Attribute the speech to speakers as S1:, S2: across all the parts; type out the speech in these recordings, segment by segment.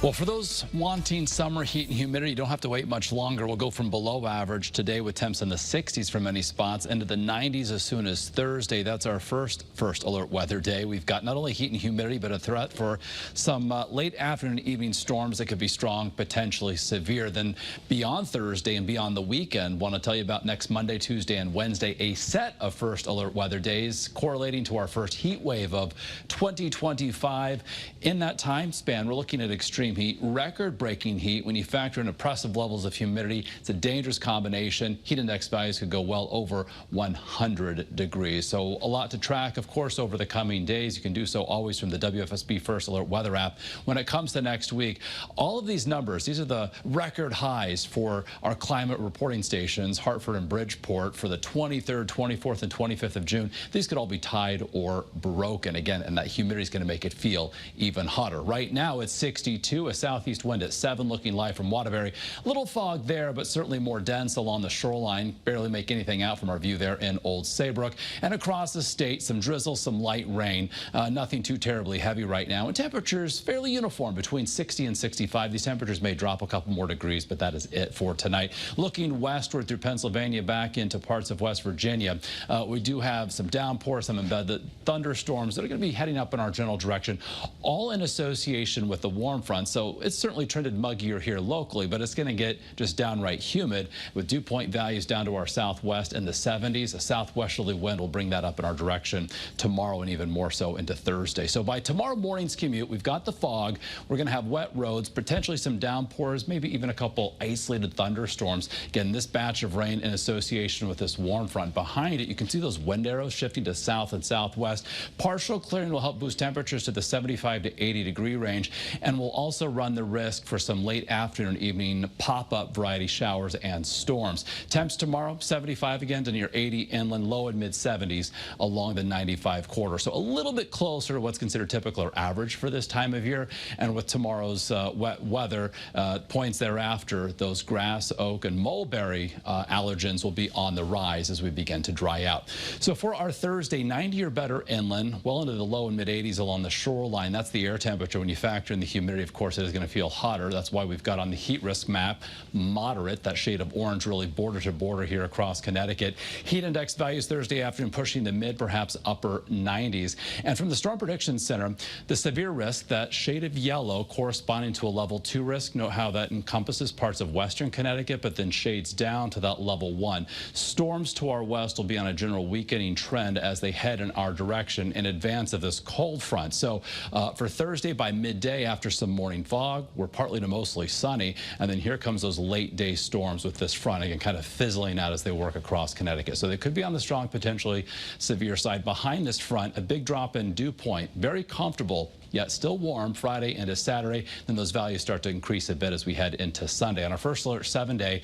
S1: Well, for those wanting summer heat and humidity, you don't have to wait much longer. We'll go from below average today with temps in the 60s for many spots into the 90s as soon as Thursday. That's our first alert weather day. We've got not only heat and humidity, but a threat for some late afternoon and evening storms that could be strong, potentially severe. Then beyond Thursday and beyond the weekend, want to tell you about next Monday, Tuesday, and Wednesday, a set of first alert weather days correlating to our first heat wave of 2025. In that time span, we're looking at extreme heat, record-breaking heat. When you factor in oppressive levels of humidity, it's a dangerous combination. Heat index values could go well over 100 degrees. So a lot to track, of course, over the coming days. You can do so always from the WFSB First Alert Weather app. When it comes to next week, all of these numbers, these are the record highs for our climate reporting stations, Hartford and Bridgeport, for the 23rd, 24th, and 25th of June. These could all be tied or broken again, and that humidity is going to make it feel even hotter. Right now, it's 62, a southeast wind at 7, looking live from Waterbury. Little fog there, but certainly more dense along the shoreline. Barely make anything out from our view there in Old Saybrook. And across the state, some drizzle, some light rain. Nothing too terribly heavy right now. And temperatures fairly uniform between 60 and 65. These temperatures may drop a couple more degrees, but that is it for tonight. Looking westward through Pennsylvania back into parts of West Virginia, we do have some downpours, some embedded thunderstorms that are going to be heading up in our general direction, all in association with the warm front. So it's certainly trended muggier here locally, but it's going to get just downright humid with dew point values down to our southwest in the 70s. A southwesterly wind will bring that up in our direction tomorrow and even more so into Thursday. So by tomorrow morning's commute, we've got the fog. We're going to have wet roads, potentially some downpours, maybe even a couple isolated thunderstorms. Again, this batch of rain in association with this warm front. Behind it, you can see those wind arrows shifting to south and southwest. Partial clearing will help boost temperatures to the 75 to 80 degree range, and will also run the risk for some late afternoon, evening pop-up variety showers and storms. Temps tomorrow, 75 again to near 80 inland, low and mid 70s along the 95 corridor. So a little bit closer to what's considered typical or average for this time of year. And with tomorrow's wet weather, points thereafter, those grass, oak, and mulberry allergens will be on the rise as we begin to dry out. So for our Thursday, 90 or better inland, well into the low and mid 80s along the shoreline. That's the air temperature. When you factor in the humidity, of course, it is going to feel hotter. That's why we've got on the heat risk map moderate, that shade of orange, really border to border here across Connecticut. Heat index values Thursday afternoon pushing the mid, perhaps upper 90s. And from the Storm Prediction Center, the severe risk, that shade of yellow corresponding to a level 2 risk. Note how that encompasses parts of western Connecticut, but then shades down to that level 1. Storms to our west will be on a general weakening trend as they head in our direction in advance of this cold front. So for Thursday by midday, after some morning fog, we're partly to mostly sunny, and then here comes those late day storms with this front again kind of fizzling out as they work across Connecticut. So they could be on the strong, potentially severe side. Behind this front, a big drop in dew point, very comfortable, yet still warm Friday into Saturday. Then those values start to increase a bit as we head into Sunday. On our first alert 7-day,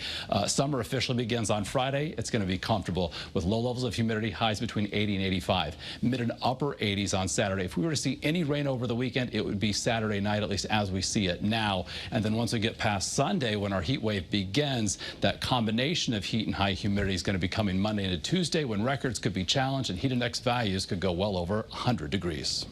S1: summer officially begins on Friday. It's going to be comfortable with low levels of humidity, highs between 80 and 85, mid and upper 80s on Saturday. If we were to see any rain over the weekend, it would be Saturday night, at least as we see it now. And then once we get past Sunday, when our heat wave begins, that combination of heat and high humidity is going to be coming Monday into Tuesday, when records could be challenged and heat index values could go well over 100 degrees.